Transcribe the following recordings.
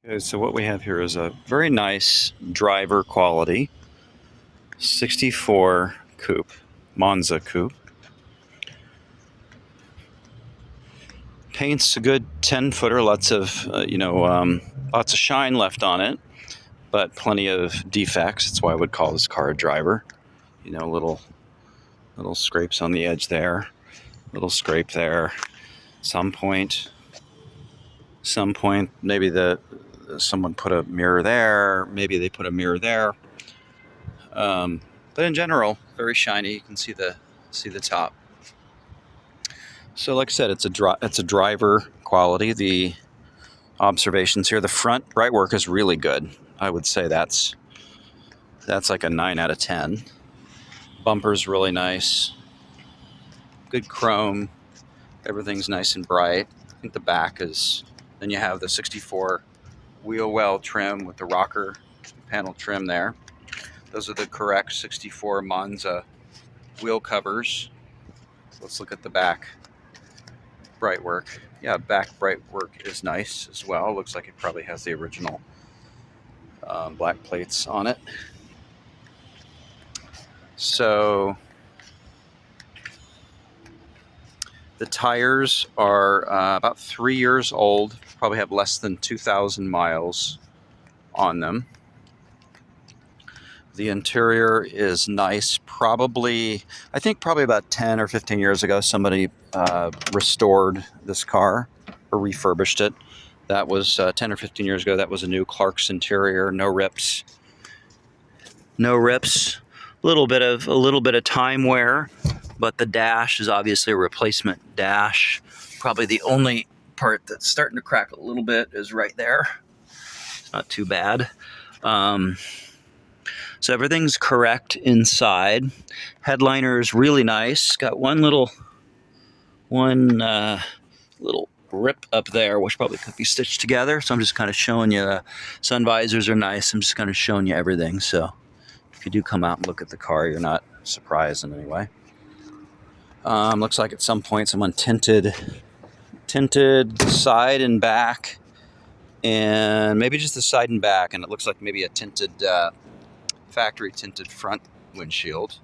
Okay, so what we have here is a very nice driver quality 64 coupe, Monza coupe. Paint's a good 10-footer, lots of shine left on it, but plenty of defects. That's why I would call this car a driver. You know, little scrapes on the edge there, little scrape there. Some point, maybe someone put a mirror there. Maybe they put a mirror there. But in general, very shiny. You can see the top. So, like I said, it's a driver quality. The observations here, the front bright work is really good. I would say that's like a 9 out of 10. Bumper's really nice. Good chrome. Everything's nice and bright. I think the back is. Then you have the 64 wheel well trim with the rocker panel trim there. Those are the correct 64 Monza wheel covers. Let's look at the back bright work. Yeah, back bright work is nice as well. Looks like it probably has the original black plates on it. So the tires are about 3 years old, probably have less than 2,000 miles on them. The interior is nice. I think probably about 10 or 15 years ago, somebody restored this car or refurbished it. That was 10 or 15 years ago. That was a new Clark's interior, no rips. No rips. A little bit of time wear, but the dash is obviously a replacement dash. Probably the only part that's starting to crack a little bit is right there. It's not too bad. So everything's correct inside. Headliner is really nice. Got one little rip up there, which probably could be stitched together. So I'm just kind of showing you. The sun visors are nice. I'm just kind of showing you everything. So if you do come out and look at the car, you're not surprised in any way. Looks like at some point someone tinted side and back, and maybe just the side and back, and it looks like maybe a tinted factory tinted front windshield.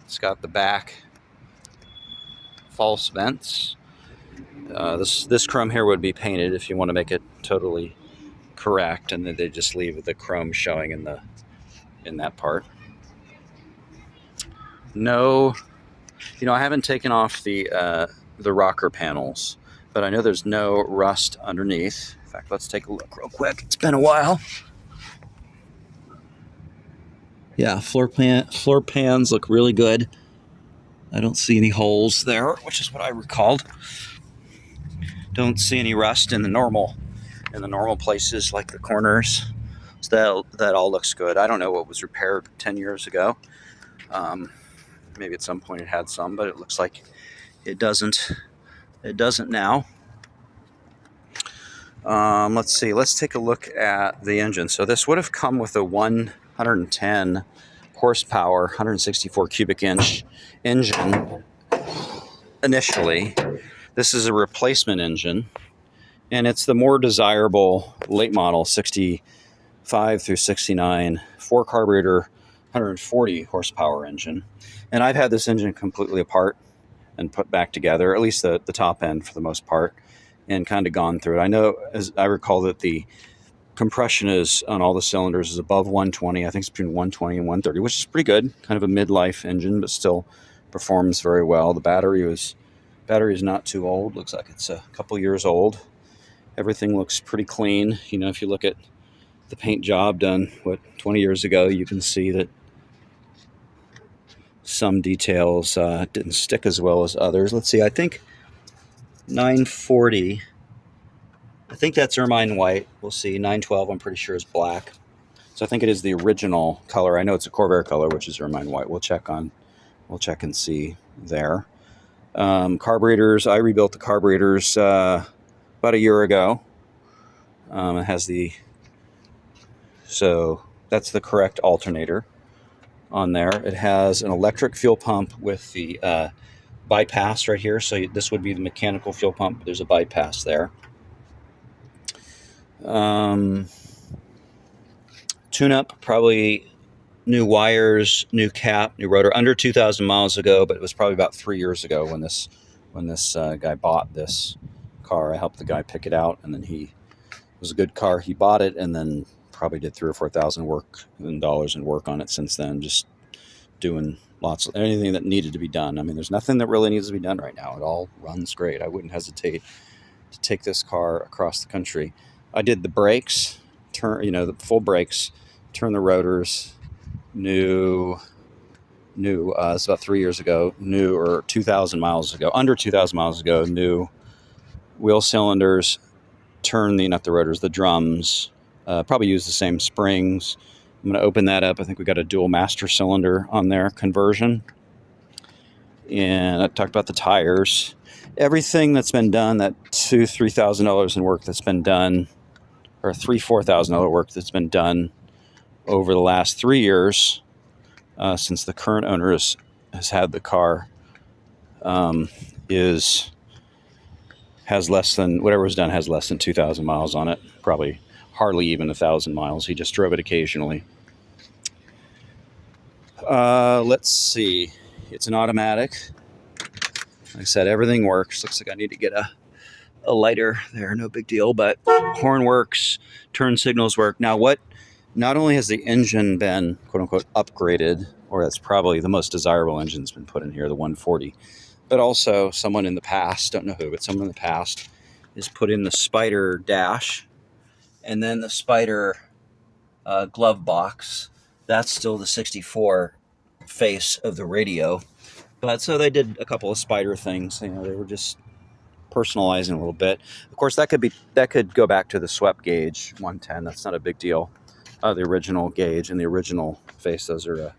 It's got the back false vents. This chrome here would be painted if you want to make it totally correct, and then they just leave the chrome showing in that part. No, I haven't taken off the rocker panels, but I know there's no rust underneath. In fact, let's take a look real quick. It's been a while. Yeah, floor pans look really good. I don't see any holes there, which is what I recalled. Don't see any rust in the normal places like the corners. So that all looks good. I don't know what was repaired 10 years ago. Maybe at some point it had some, but it looks like it doesn't. It doesn't now. Let's see. Let's take a look at the engine. So this would have come with a 110 horsepower, 164 cubic inch engine initially. This is a replacement engine, and it's the more desirable late model 65 through 69 four carburetor 140 horsepower engine. And I've had this engine completely apart and put back together, at least the top end for the most part, and kind of gone through it. I know, as I recall, that the compression is on all the cylinders is above 120. I think it's between 120 and 130, which is pretty good. Kind of a midlife engine, but still performs very well. The battery is not too old. Looks like it's a couple years old. Everything looks pretty clean. If you look at the paint job done 20 years ago, you can see that some details didn't stick as well as others. Let's see. I think 940. I think that's Ermine White. We'll see. 912, I'm pretty sure, is black. So I think it is the original color. I know it's a Corvair color, which is Ermine White. We'll check and see there. Carburetors. I rebuilt the carburetors about a year ago. It has so that's the correct alternator on there. It has an electric fuel pump with the bypass right here. So this would be the mechanical fuel pump. There's a bypass there. Tune-up, probably new wires, new cap, new rotor. Under 2,000 miles ago, but it was probably about 3 years ago when this guy bought this car. I helped the guy pick it out, and then it was a good car. He bought it, and then probably did 3 or 4,000 dollars in work on it since then. Just doing lots of anything that needed to be done. I mean, there's nothing that really needs to be done right now. It all runs great. I wouldn't hesitate to take this car across the country. I did the brakes, the full brakes, turn the rotors, new. It's about 3 years ago. New, or 2,000 miles ago, under 2,000 miles ago. New wheel cylinders, turn not the rotors, the drums. Probably use the same springs. I'm going to open that up. I think we got a dual master cylinder on there conversion. And I talked about the tires. Everything that's been done, that $2,000-$3,000 in work that's been done, or $4,000 work that's been done over the last 3 years, since the current owner has had the car, has less than, whatever was done has less than 2,000 miles on it. Probably hardly even 1,000 miles. He just drove it occasionally. Let's see. It's an automatic. Like I said, everything works. Looks like I need to get a lighter there. No big deal, but horn works, turn signals work. Now, not only has the engine been, quote unquote, upgraded, or that's probably the most desirable engine that's been put in here, the 140, but also someone in the past, don't know who, but someone in the past has put in the Spider dash, and then the Spider glove box. That's still the 64 face of the radio. But so they did a couple of Spider things. They were just personalizing a little bit. Of course, that could go back to the swept gauge 110. That's not a big deal. The original gauge and the original face, those are a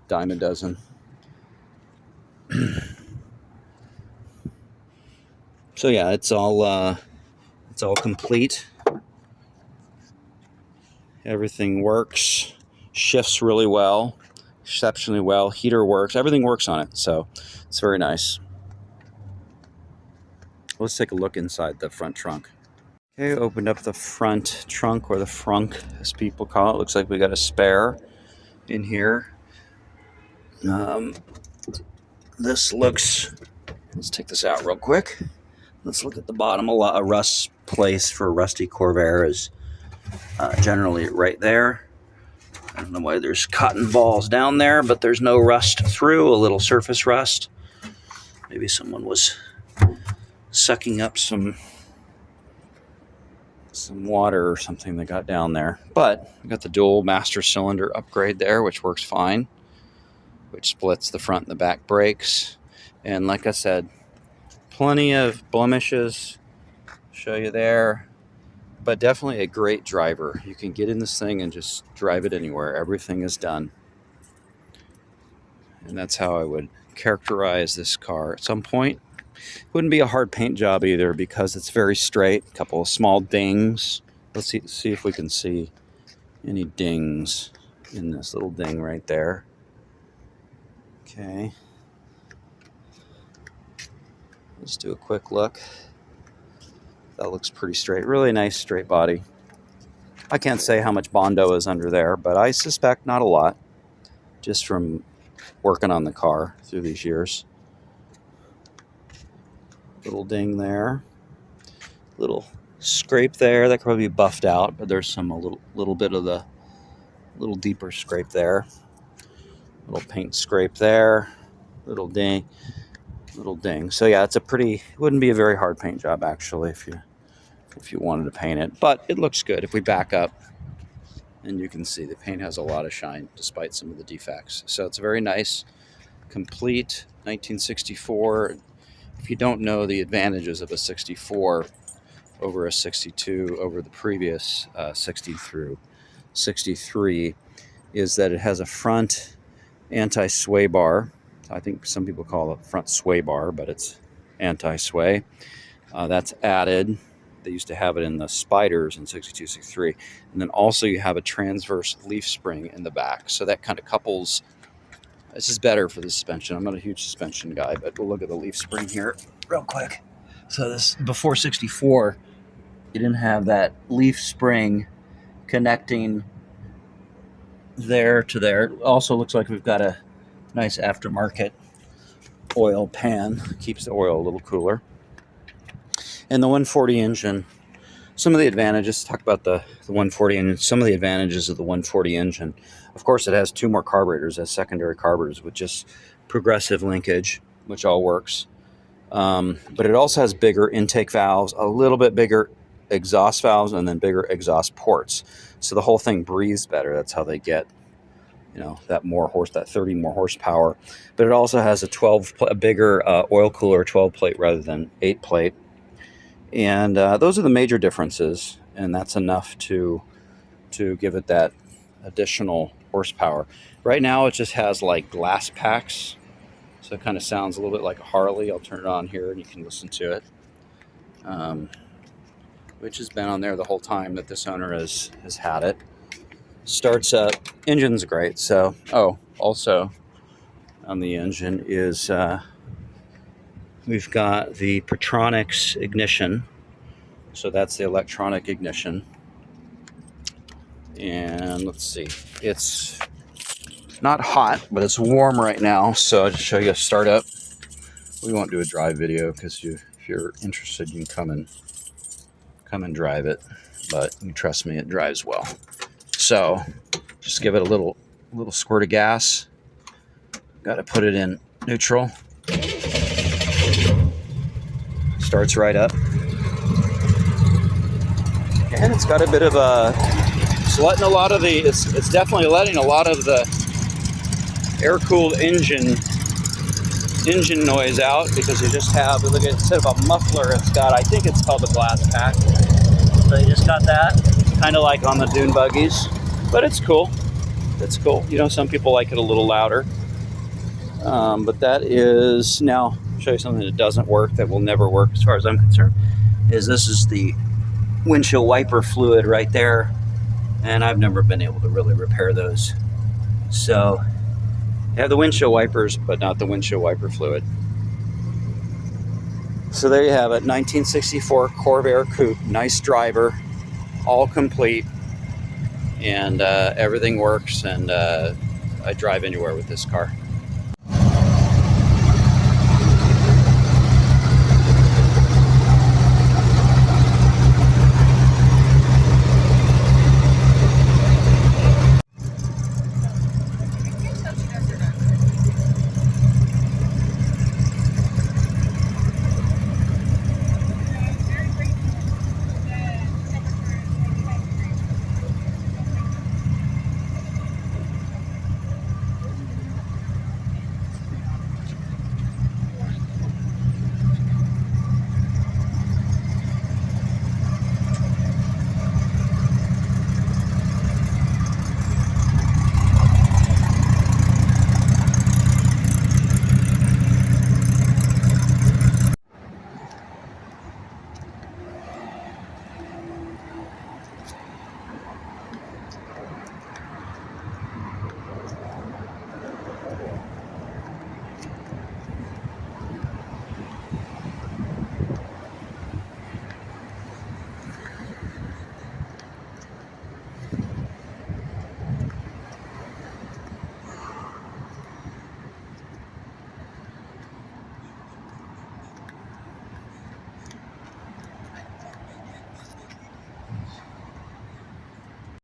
dime a dozen. So yeah, it's all complete. Everything works, shifts really well, exceptionally well. Heater works, everything works on it, so it's very nice. Let's take a look inside the front trunk. Okay, opened up the front trunk, or the frunk as people call it. Looks like we got a spare in here. Let's take this out real quick. Let's look at the bottom. A rust place for a rusty Corvair is generally right there. I don't know why there's cotton balls down there, but there's no rust through, a little surface rust. Maybe someone was sucking up some water or something that got down there. But we got the dual master cylinder upgrade there, which works fine, which splits the front and the back brakes. And like I said, plenty of blemishes, show you there, but definitely a great driver. You can get in this thing and just drive it anywhere. Everything is done. And that's how I would characterize this car. At some point, it wouldn't be a hard paint job either, because it's very straight. A couple of small dings. Let's see if we can see any dings in this little ding right there. Okay. Let's do a quick look. That looks pretty straight. Really nice straight body. I can't say how much Bondo is under there, but I suspect not a lot, just from working on the car through these years. Little ding there. Little scrape there. That could probably be buffed out, but there's a little bit of the little deeper scrape there. Little paint scrape there. Little ding. So yeah, it wouldn't be a very hard paint job actually if you wanted to paint it, but it looks good. If we back up, and you can see the paint has a lot of shine despite some of the defects. So it's a very nice, complete 1964. If you don't know the advantages of a 64 over a 62 over the previous 60 through 63, is that it has a front anti-sway bar. I think some people call it front sway bar, but it's anti-sway. That's added. They used to have it in the Spiders in 62, 63. And then also you have a transverse leaf spring in the back. So that kind of couples. This is better for the suspension. I'm not a huge suspension guy, but we'll look at the leaf spring here real quick. So this, before 64, You didn't have that leaf spring connecting there to there. It also looks like we've got a nice aftermarket oil pan. Keeps the oil a little cooler. And the 140 engine, some of the advantages, talk about the 140 engine, some of the advantages of the 140 engine. Of course, it has 2 more carburetors as secondary carburetors with just progressive linkage, which all works. But it also has bigger intake valves, a little bit bigger exhaust valves, and then bigger exhaust ports. So the whole thing breathes better. That's how they get, that 30 more horsepower. But it also has a bigger oil cooler, 12 plate rather than 8 plate. And those are the major differences, and that's enough to give it that additional horsepower. Right now, it just has like glass packs, so it kind of sounds a little bit like a Harley. I'll turn it on here, and you can listen to it, which has been on there the whole time that this owner has had it. Starts up, engine's great. So, also on the engine is we've got the Petronics ignition. So that's the electronic ignition. And let's see, it's not hot, but it's warm right now. So I'll just show you a startup. We won't do a drive video because if you're interested, you can come and drive it. But you trust me, it drives well. So just give it a little squirt of gas. Got to put it in neutral. Starts right up. And it's got a bit of it's definitely letting a lot of the air-cooled engine noise out, because you just have, look, instead of a muffler, I think it's called a glass pack. So you just got that, kind of like on the dune buggies, but it's cool. It's cool. Some people like it a little louder. But that is, now I'll show you something that doesn't work, that will never work as far as I'm concerned, this is the windshield wiper fluid right there, and I've never been able to really repair those. So you have the windshield wipers, but not the windshield wiper fluid. So there you have it, 1964 Corvair coupe, nice driver, all complete, and everything works, and I drive anywhere with this car.